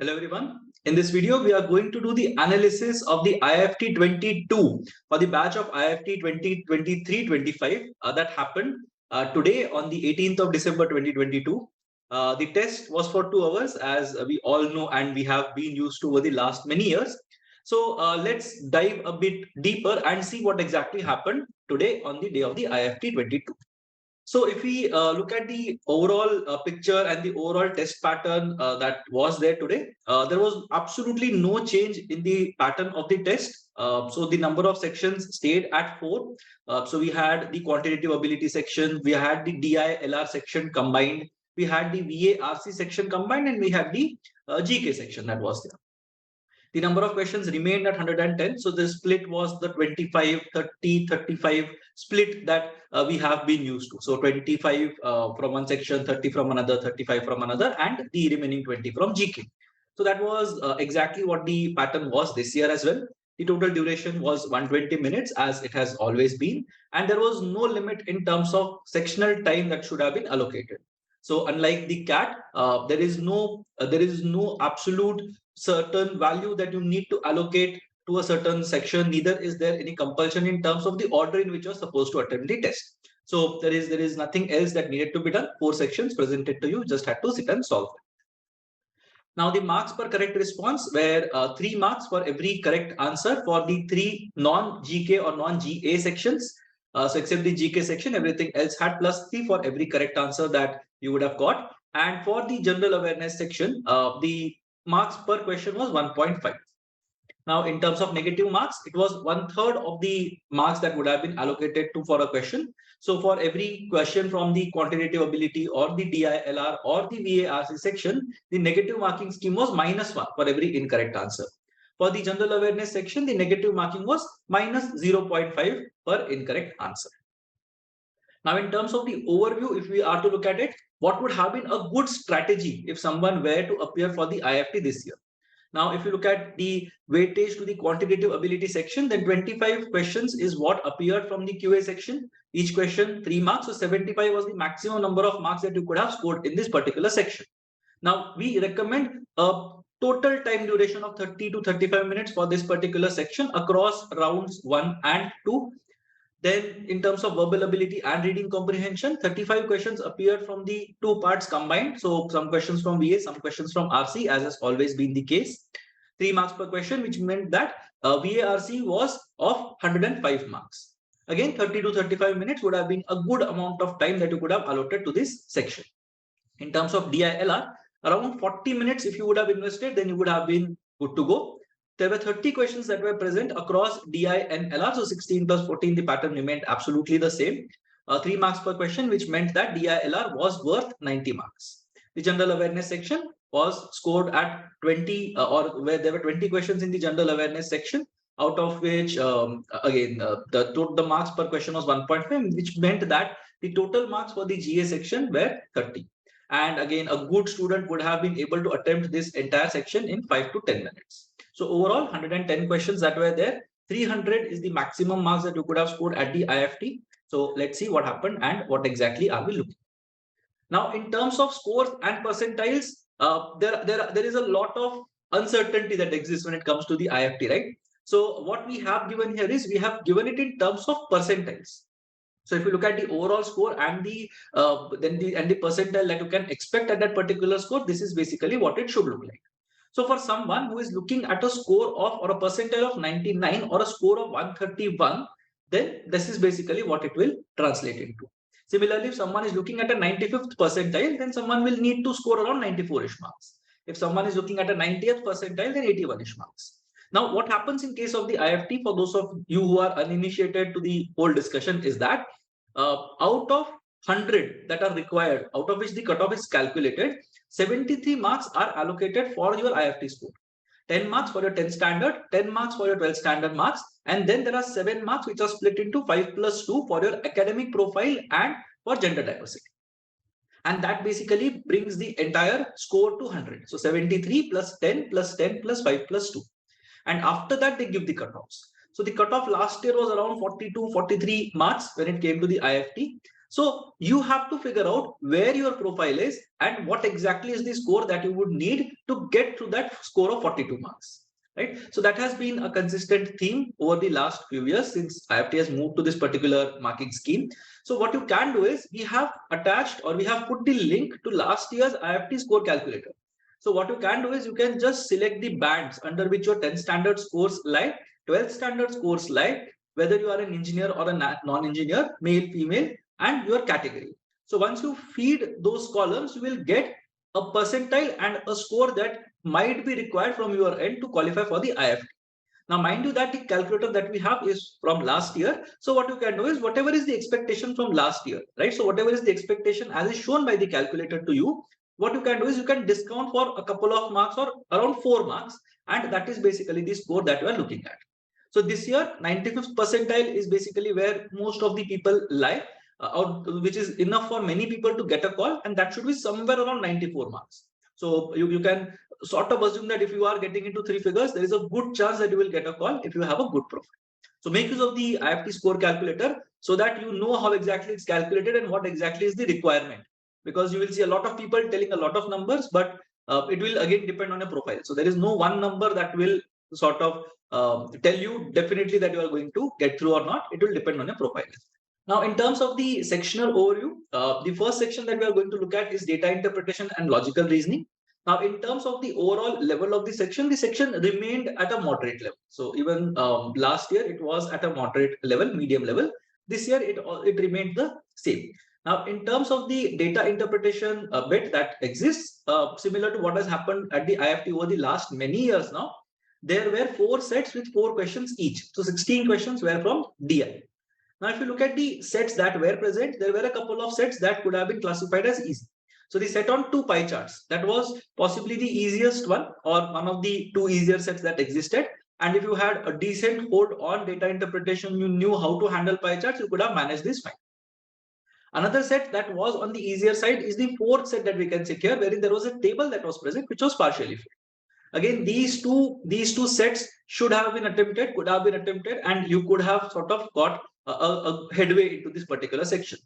Hello everyone. In this video, we are going to do the analysis of the IIFT 22 for the batch of IIFT 2023-25 that happened today on the 18th of December 2022. The test was for 2 hours, as we all know and we have been used to over the last many years. So let's dive a bit deeper and see what exactly happened today on the day of the IIFT 22. So if we look at the overall picture and the overall test pattern that was there today, there was absolutely no change in the pattern of the test. So the number of sections stayed at 4. So we had the quantitative ability section, we had the DILR section combined, we had the VARC section combined, and we had the GK section that was there. The number of questions remained at 110. So the split was the 25, 30, 35 split that we have been used to. So 25 from one section, 30 from another, 35 from another, and the remaining 20 from GK. So that was exactly what the pattern was this year as well. The total duration was 120 minutes, as it has always been. And there was no limit in terms of sectional time that should have been allocated. So unlike the CAT, there is no absolute certain value that you need to allocate to a certain section. Neither is there any compulsion in terms of the order in which you're supposed to attempt the test. So there is nothing else that needed to be done. 4 sections presented to you, just had to sit and solve it. Now the marks per correct response were 3 marks for every correct answer for the 3 non-GK or non-GA sections. So except the GK section, everything else had +3 for every correct answer that you would have got. And for the general awareness section, the marks per question was 1.5. Now, in terms of negative marks, it was 1/3 of the marks that would have been allocated to for a question. So for every question from the quantitative ability or the DILR or the VARC section, the negative marking scheme was -1 for every incorrect answer. For the general awareness section, the negative marking was -0.5 per incorrect answer. Now, in terms of the overview, if we are to look at it, what would have been a good strategy if someone were to appear for the IIFT this year? Now, if you look at the weightage to the quantitative ability section, then 25 questions is what appeared from the QA section. Each question 3 marks. So 75 was the maximum number of marks that you could have scored in this particular section. Now, we recommend a total time duration of 30 to 35 minutes for this particular section across rounds 1 and 2. Then in terms of verbal ability and reading comprehension, 35 questions appeared from the 2 parts combined. So some questions from VA, some questions from RC, as has always been the case. 3 marks per question, which meant that VARC was of 105 marks. Again, 30 to 35 minutes would have been a good amount of time that you could have allotted to this section. In terms of DILR, around 40 minutes if you would have invested, then you would have been good to go. There were 30 questions that were present across DI and LR. So 16 plus 14, the pattern remained absolutely the same. 3 marks per question, which meant that DILR was worth 90 marks. The general awareness section was scored at 20, or where there were 20 questions in the general awareness section, out of which, the marks per question was 1.5, which meant that the total marks for the GA section were 30. And again, a good student would have been able to attempt this entire section in 5 to 10 minutes. So overall, 110 questions that were there. 300 is the maximum marks that you could have scored at the IIFT. So let's see what happened and what exactly are we looking at. Now, in terms of scores and percentiles, there is a lot of uncertainty that exists when it comes to the IIFT, right? So what we have given here is we have given it in terms of percentiles. So if you look at the overall score and the percentile that you can expect at that particular score, this is basically what it should look like. So for someone who is looking at a score of or a percentile of 99 or a score of 131, then this is basically what it will translate into. Similarly, if someone is looking at a 95th percentile, then someone will need to score around 94-ish marks. If someone is looking at a 90th percentile, then 81-ish marks. Now, what happens in case of the IIFT, for those of you who are uninitiated to the whole discussion, is that out of 100 that are required, out of which the cutoff is calculated, 73 marks are allocated for your IIFT score. 10 marks for your 10th standard, 10 marks for your 12th standard marks, and then there are 7 marks which are split into 5 plus 2 for your academic profile and for gender diversity. And that basically brings the entire score to 100. So 73 plus 10 plus 10 plus 5 plus 2. And after that, they give the cutoffs. So the cutoff last year was around 42, 43 marks when it came to the IIFT. So you have to figure out where your profile is and what exactly is the score that you would need to get to that score of 42 marks. Right. So that has been a consistent theme over the last few years since IIFT has moved to this particular marking scheme. So what you can do is we have attached or we have put the link to last year's IIFT score calculator. So what you can do is you can just select the bands under which your 10th standard scores lie, 12th standard scores lie, whether you are an engineer or a non-engineer, male, female, and your category. So once you feed those columns, you will get a percentile and a score that might be required from your end to qualify for the IIFT. Now, mind you that the calculator that we have is from last year. So what you can do is whatever is the expectation from last year, right? So whatever is the expectation as is shown by the calculator to you, what you can do is you can discount for a couple of marks or around 4 marks. And that is basically the score that you are looking at. So this year, 95th percentile is basically where most of the people lie, which is enough for many people to get a call. And that should be somewhere around 94 marks. So you can sort of assume that if you are getting into 3 figures, there is a good chance that you will get a call if you have a good profile. So make use of the IIFT score calculator so that you know how exactly it's calculated and what exactly is the requirement. Because you will see a lot of people telling a lot of numbers, but it will again depend on your profile. So there is no one number that will sort of tell you definitely that you are going to get through or not. It will depend on your profile. Now, in terms of the sectional overview, the first section that we are going to look at is data interpretation and logical reasoning. Now, in terms of the overall level of the section remained at a moderate level. So even last year, it was at a moderate level, medium level. This year, it remained the same. Now, in terms of the data interpretation bit that exists, similar to what has happened at the IIFT over the last many years now, there were 4 sets with 4 questions each. So 16 questions were from DI. Now, if you look at the sets that were present, there were a couple of sets that could have been classified as easy. So the set on 2 pie charts, that was possibly the easiest one or one of the 2 easier sets that existed. And if you had a decent hold on data interpretation, you knew how to handle pie charts, you could have managed this fine. Another set that was on the easier side is the 4th set that we can see here, wherein there was a table that was present, which was partially filled. Again, these two sets should have been attempted, could have been attempted, and you could have sort of got a headway into this particular section.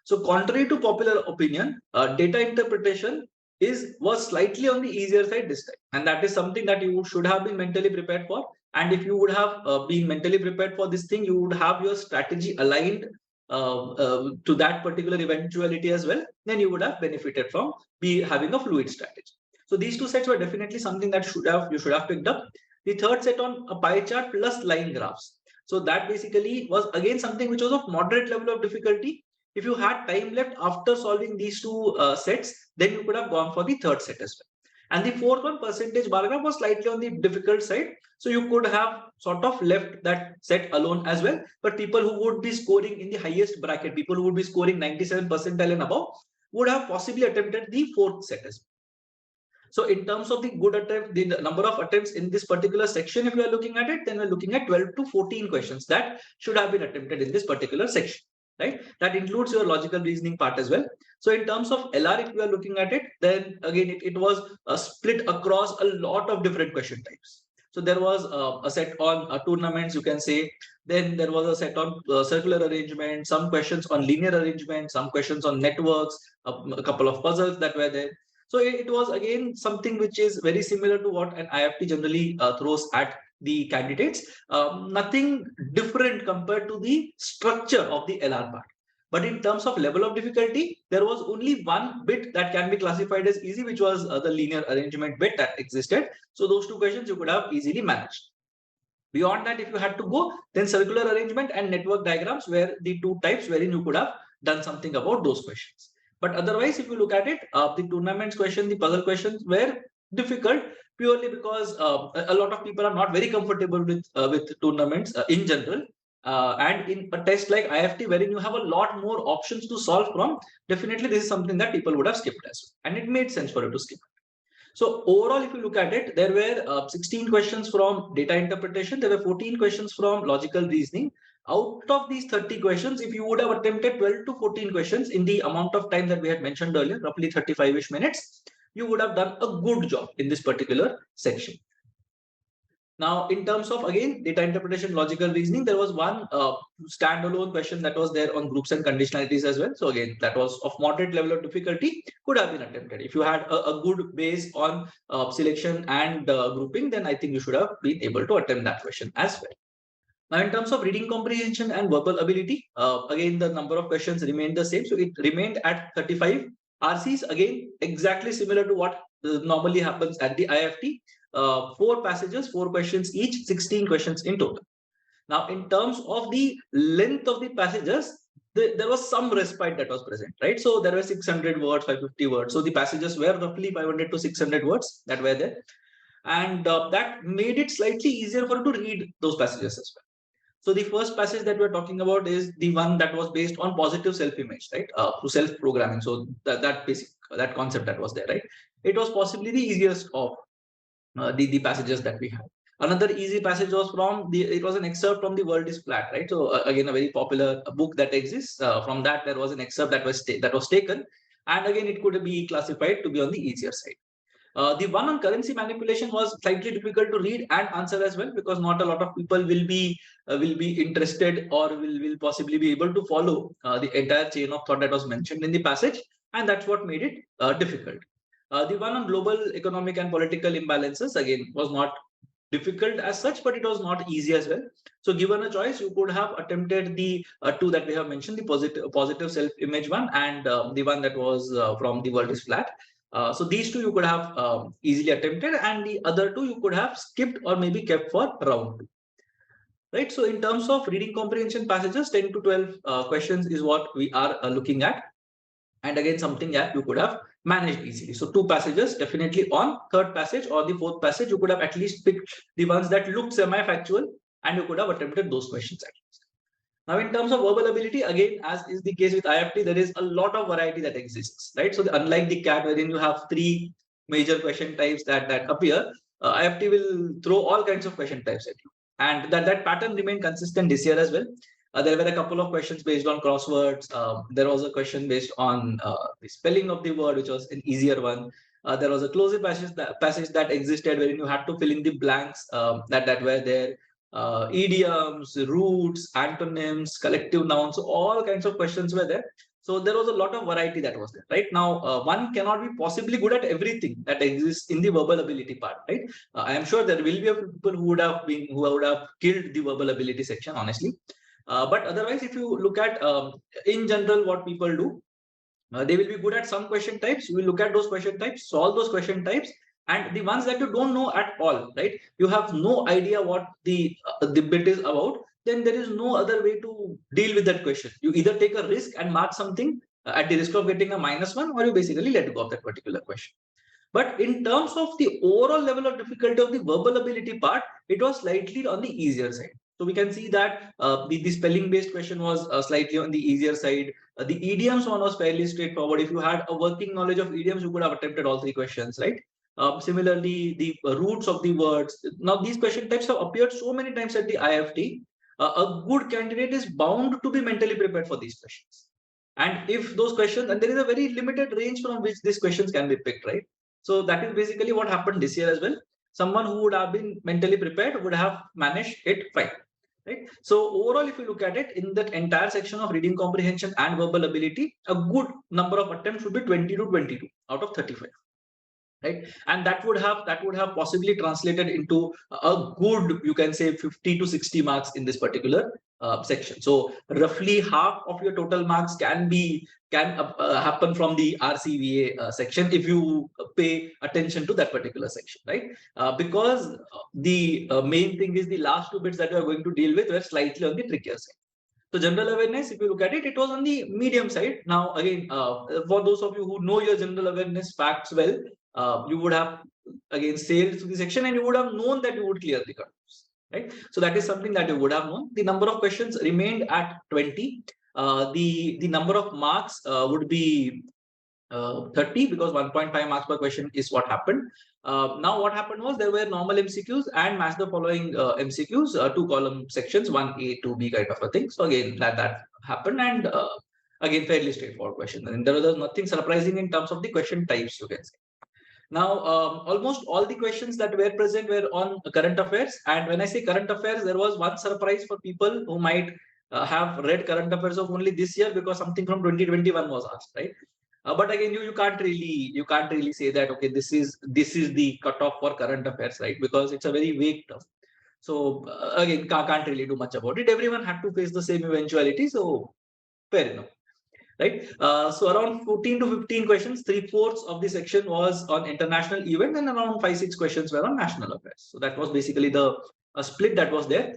So contrary to popular opinion, data interpretation was slightly on the easier side this time. And that is something that you should have been mentally prepared for. And if you would have been mentally prepared for this thing, you would have your strategy aligned to that particular eventuality as well. Then you would have benefited from having a fluid strategy. So these 2 sets were definitely something that you should have picked up. The 3rd set on a pie chart plus line graphs. So that basically was again something which was of moderate level of difficulty. If you had time left after solving these 2 sets, then you could have gone for the 3rd set as well. And the 4th one, percentage bar graph, was slightly on the difficult side. So you could have sort of left that set alone as well. But people who would be scoring in the highest bracket, people who would be scoring 97 percentile and above, would have possibly attempted the 4th set as well. So in terms of the good attempt, the number of attempts in this particular section, if we are looking at it, then we're looking at 12 to 14 questions that should have been attempted in this particular section, right? That includes your logical reasoning part as well. So in terms of LR, if we are looking at it, then again, it was split across a lot of different question types. So there was a set on tournaments, you can say. Then there was a set on circular arrangement, some questions on linear arrangement, some questions on networks, a couple of puzzles that were there. So it was again something which is very similar to what an IIFT generally throws at the candidates. Nothing different compared to the structure of the LR part. But in terms of level of difficulty, there was only one bit that can be classified as easy, which was the linear arrangement bit that existed. So those 2 questions you could have easily managed. Beyond that, if you had to go, then circular arrangement and network diagrams were the 2 types wherein you could have done something about those questions. But otherwise, if you look at it, the tournaments question, the puzzle questions were difficult purely because a lot of people are not very comfortable with tournaments in general. And in a test like IIFT, wherein you have a lot more options to solve from, definitely this is something that people would have skipped as well. And it made sense for you to skip. So overall, if you look at it, there were 16 questions from data interpretation. There were 14 questions from logical reasoning. Out of these 30 questions, if you would have attempted 12 to 14 questions in the amount of time that we had mentioned earlier, roughly 35-ish minutes, you would have done a good job in this particular section. Now, in terms of, again, data interpretation, logical reasoning, there was one standalone question that was there on groups and conditionalities as well. So again, that was of moderate level of difficulty, could have been attempted. If you had a good base on selection and grouping, then I think you should have been able to attempt that question as well. Now, in terms of reading comprehension and verbal ability, again, the number of questions remained the same. So it remained at 35 RCs, again, exactly similar to what normally happens at the IIFT. 4 passages, 4 questions each, 16 questions in total. Now, in terms of the length of the passages, there was some respite that was present, right? So there were 600 words, 550 words. So the passages were roughly 500 to 600 words that were there. And that made it slightly easier for you to read those passages as well. So the first passage that we're talking about is the one that was based on positive self-image, right? Through self-programming. So that concept that was there, right? It was possibly the easiest of the passages that we had. Another easy passage was it was an excerpt from The World is Flat, right? So again, a very popular book that exists. From that, there was an excerpt that was taken. And again, it could be classified to be on the easier side. The one on currency manipulation was slightly difficult to read and answer as well, because not a lot of people will be interested or will possibly be able to follow the entire chain of thought that was mentioned in the passage, and that's what made it difficult. The one on global economic and political imbalances, again, was not difficult as such, but it was not easy as well. So given a choice, you could have attempted the two that we have mentioned, the positive self-image one and the one that was from The World is Flat. So these two you could have easily attempted, and the other two you could have skipped or maybe kept for round 2. Right. So in terms of reading comprehension passages, 10 to 12 questions is what we are looking at. And again, something that you could have managed easily. So 2 passages definitely on. Third passage or the fourth passage, you could have at least picked the ones that looked semi-factual, and you could have attempted those questions at least. Now, in terms of verbal ability, again, as is the case with IIFT, there is a lot of variety that exists, right? So unlike the CAT, wherein you have 3 major question types that appear, IIFT will throw all kinds of question types at you. And that pattern remained consistent this year as well. There were a couple of questions based on crosswords. There was a question based on the spelling of the word, which was an easier one. There was a closing passage that existed wherein you had to fill in the blanks that were there. Idioms, roots, antonyms, collective nouns, so all kinds of questions were there. So there was a lot of variety that was there, right? Now, one cannot be possibly good at everything that exists in the verbal ability part, right? I am sure there will be people who would have killed the verbal ability section, honestly. But otherwise, if you look at in general what people do, they will be good at some question types. You will look at those question types, solve those question types, and the ones that you don't know at all, right? You have no idea what the bit is about. Then there is no other way to deal with that question. You either take a risk and mark something at the risk of getting a -1, or you basically let go of that particular question. But in terms of the overall level of difficulty of the verbal ability part, it was slightly on the easier side. So we can see that the spelling based question was slightly on the easier side. The idioms one was fairly straightforward. If you had a working knowledge of idioms, you could have attempted all 3 questions, right? Similarly, the roots of the words. Now, these question types have appeared so many times at the IIFT. A good candidate is bound to be mentally prepared for these questions. And if those questions, and there is a very limited range from which these questions can be picked, right? So that is basically what happened this year as well. Someone who would have been mentally prepared would have managed it fine. Right. So overall, if you look at it, in that entire section of reading comprehension and verbal ability, a good number of attempts would be 20 to 22 out of 35. Right, and that would have possibly translated into a good, you can say, 50 to 60 marks in this particular section. So roughly half of your total marks can happen from the RCVA section if you pay attention to that particular section, right? Because the main thing is the last 2 bits that we are going to deal with were slightly on the trickier side. So general awareness, if you look at it, it was on the medium side. Now, again, for those of you who know your general awareness facts well, you would have again sailed through the section and you would have known that you would clear the cutoffs, right? So that is something that you would have known. The number of questions remained at 20. The number of marks would be 30, because 1.5 marks per question is what happened. Now, what happened was there were normal MCQs and match the following MCQs, 2-column sections, 1A, 2B kind of a thing. So again, that happened, and again, fairly straightforward question. And there was nothing surprising in terms of the question types, you can say. Now, almost all the questions that were present were on current affairs. And when I say current affairs, there was one surprise for people who might have read current affairs of only this year, because something from 2021 was asked, right? But again, you can't really say that, okay, this is the cutoff for current affairs, right? Because it's a very vague term. So again, can't really do much about it. Everyone had to face the same eventuality, so fair enough, right? So around 14 to 15 questions, 3/4 of the section was on international event, and around 5-6 questions were on national affairs. So that was basically the split that was there.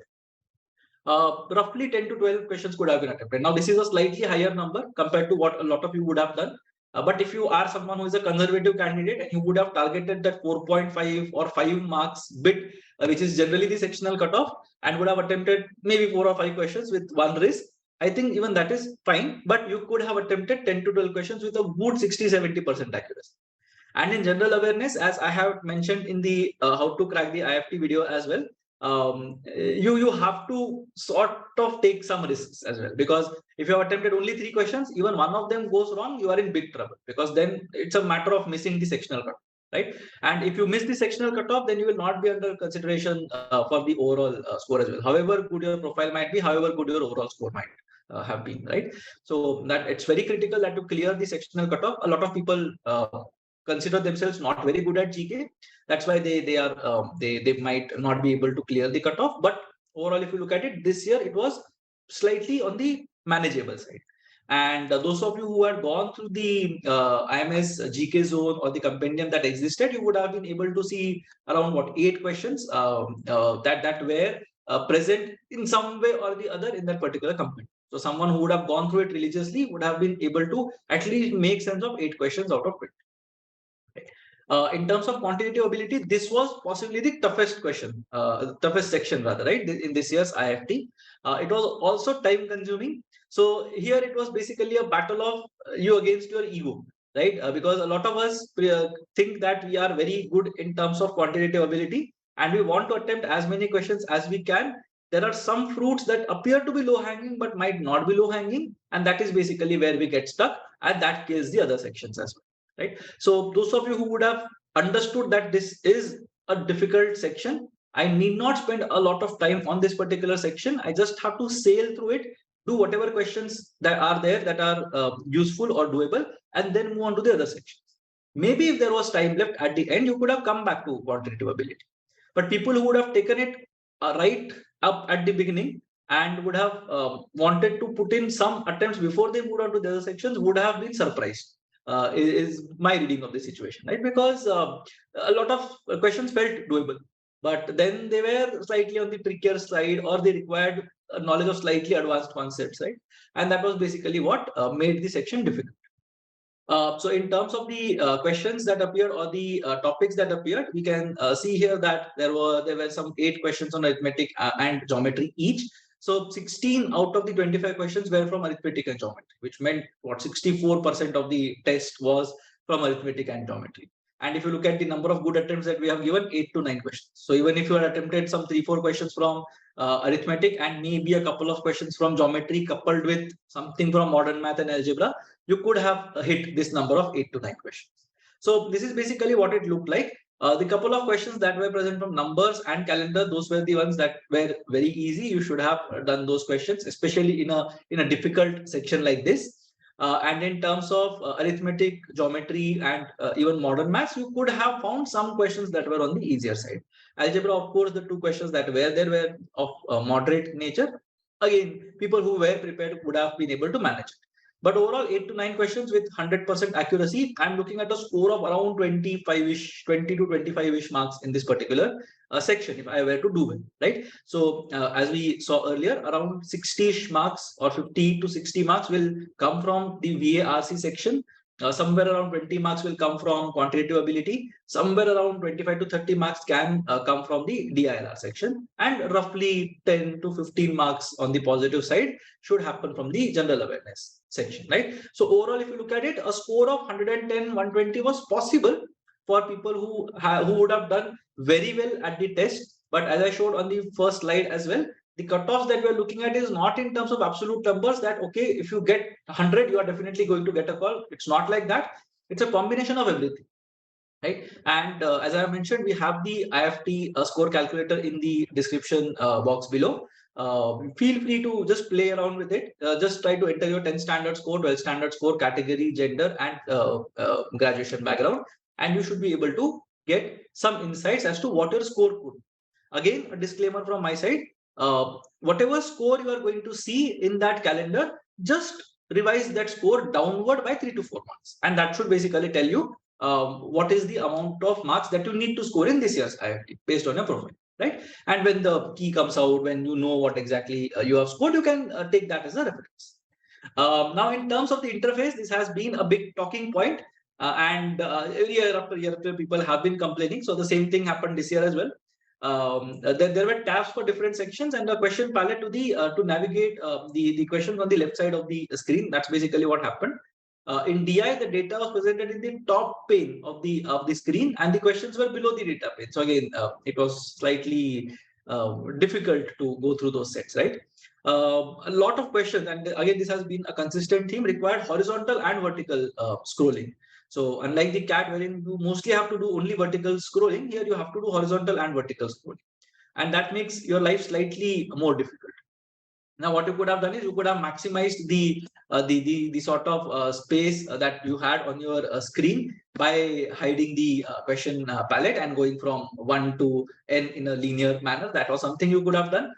Roughly 10 to 12 questions could have been attempted. Now, this is a slightly higher number compared to what a lot of you would have done. But if you are someone who is a conservative candidate and you would have targeted that 4.5 or 5 marks bit, which is generally the sectional cutoff, and would have attempted maybe 4 or 5 questions with one risk, I think even that is fine. But you could have attempted 10 to 12 questions with a good 60-70% accuracy. And in general awareness, as I have mentioned in the how to crack the IFT video as well, you have to sort of take some risks as well, because if you have attempted only 3 questions, even one of them goes wrong, you are in big trouble, because then it's a matter of missing the sectional cutoff, right? And if you miss the sectional cutoff, then you will not be under consideration for the overall score as well. However good your profile might be, however good your overall score might have been, right? So that it's very critical that to clear the sectional cutoff. A lot of people consider themselves not very good at GK. That's why they might not be able to clear the cutoff. But overall, if you look at it, this year it was slightly on the manageable side. And those of you who had gone through the IMS GK zone or the compendium that existed, you would have been able to see around 8 questions that were present in some way or the other in that particular compendium. So someone who would have gone through it religiously would have been able to at least make sense of 8 questions out of it. In terms of quantitative ability, this was possibly the toughest question, toughest section rather, right, in this year's IFT. It was also time consuming. So here it was basically a battle of you against your ego, right? Because a lot of us think that we are very good in terms of quantitative ability, and we want to attempt as many questions as we can. There are some fruits that appear to be low hanging but might not be low hanging, and that is basically where we get stuck, and that kills the other sections as well, right? So those of you who would have understood that this is a difficult section, I need not spend a lot of time on this particular section. I just have to sail through it, do whatever questions that are there that are useful or doable, and then move on to the other sections. Maybe if there was time left at the end, you could have come back to quantitative ability. But people who would have taken it right up at the beginning and would have wanted to put in some attempts before they moved on to the other sections would have been surprised. Is my reading of the situation, right? Because a lot of questions felt doable, but then they were slightly on the trickier side, or they required knowledge of slightly advanced concepts, right? And that was basically what made the section difficult. So in terms of the questions that appeared, or the topics that appeared, we can see here that there were some 8 questions on arithmetic and geometry each. So 16 out of the 25 questions were from arithmetic and geometry, which meant 64% of the test was from arithmetic and geometry. And if you look at the number of good attempts that we have given, 8 to 9 questions. So even if you had attempted some 3-4 questions from arithmetic and maybe a couple of questions from geometry coupled with something from modern math and algebra, you could have hit this number of 8 to 9 questions. So this is basically what it looked like. The couple of questions that were present from numbers and calendar, those were the ones that were very easy. You should have done those questions, especially in a difficult section like this. And in terms of arithmetic, geometry, and even modern maths, you could have found some questions that were on the easier side. Algebra, of course, the 2 questions that were there were of moderate nature. Again, people who were prepared would have been able to manage it. But overall, 8 to 9 questions with 100% accuracy, I'm looking at a score of around 25-ish, 20 to 25-ish marks in this particular section, if I were to do well, right? So as we saw earlier, around 60-ish marks or 50 to 60 marks will come from the VARC section. Somewhere around 20 marks will come from quantitative ability. Somewhere around 25 to 30 marks can come from the DILR section. And roughly 10 to 15 marks on the positive side should happen from the general awareness section, right? So overall, if you look at it, a score of 110, 120 was possible for people who would have done very well at the test. But as I showed on the first slide as well, the cutoffs that we're looking at is not in terms of absolute numbers that, okay, if you get 100, you are definitely going to get a call. It's not like that. It's a combination of everything. right? And as I mentioned, we have the IFT score calculator in the description box below. Feel free to just play around with it. Just try to enter your 10 standard score, 12 standard score, category, gender, and graduation background, and you should be able to get some insights as to what your score could. Again, a disclaimer from my side. Whatever score you are going to see in that calendar, just revise that score downward by 3 to 4 marks, and that should basically tell you what is the amount of marks that you need to score in this year's IIFT based on your profile, right? And when the key comes out, when you know what exactly you have scored, you can take that as a reference. Now, in terms of the interface, this has been a big talking point, and year after year after people have been complaining. So the same thing happened this year as well. There were tabs for different sections and a question palette to navigate the questions on the left side of the screen. That's basically what happened. In DI, the data was presented in the top pane of the screen, and the questions were below the data pane. So again, it was slightly difficult to go through those sets, right? A lot of questions, and again, this has been a consistent theme, required horizontal and vertical scrolling. So unlike the CAT, wherein you mostly have to do only vertical scrolling, here you have to do horizontal and vertical scrolling, and that makes your life slightly more difficult. Now, what you could have done is you could have maximized the sort of space that you had on your screen by hiding the question palette and going from 1 to n in a linear manner. That was something you could have done.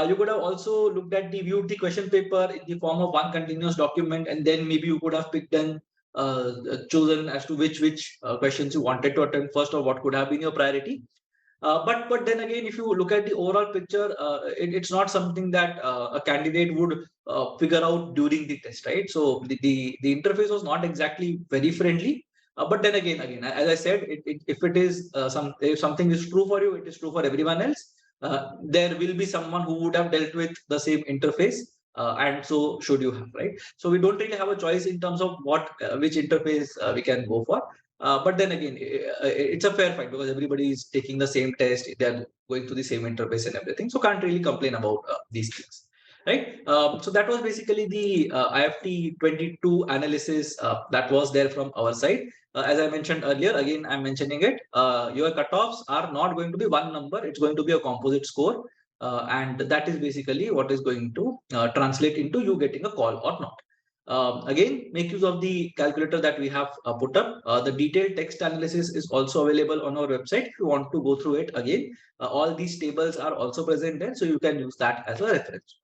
You could have also looked at viewed the question paper in the form of one continuous document, and then maybe you could have picked and chosen as to which questions you wanted to attempt first, or what could have been your priority. But then again, if you look at the overall picture, it's not something that a candidate would figure out during the test, right? So the interface was not exactly very friendly. But then again, as I said, if it is if something is true for you, it is true for everyone else. There will be someone who would have dealt with the same interface, and so should you have, right? So we don't really have a choice in terms of which interface we can go for. But then again, it's a fair fight because everybody is taking the same test, they're going through the same interface and everything. So can't really complain about these things, right? So that was basically the IFT 22 analysis that was there from our side. As I mentioned earlier, again, I'm mentioning it, your cutoffs are not going to be one number, it's going to be a composite score. And that is basically what is going to translate into you getting a call or not. Again, make use of the calculator that we have put up. The detailed text analysis is also available on our website if you want to go through it again. All these tables are also present there, so you can use that as a reference.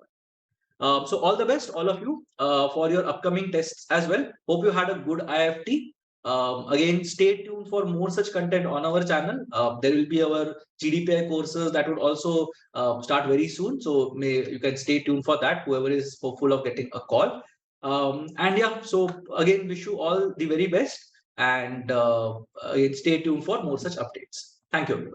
So all the best, all of you, for your upcoming tests as well. Hope you had a good IFT. Again, stay tuned for more such content on our channel. There will be our GDPI courses that would also start very soon. So you can stay tuned for that, whoever is hopeful of getting a call. And yeah, so again, wish you all the very best, and again, stay tuned for more such updates. Thank you.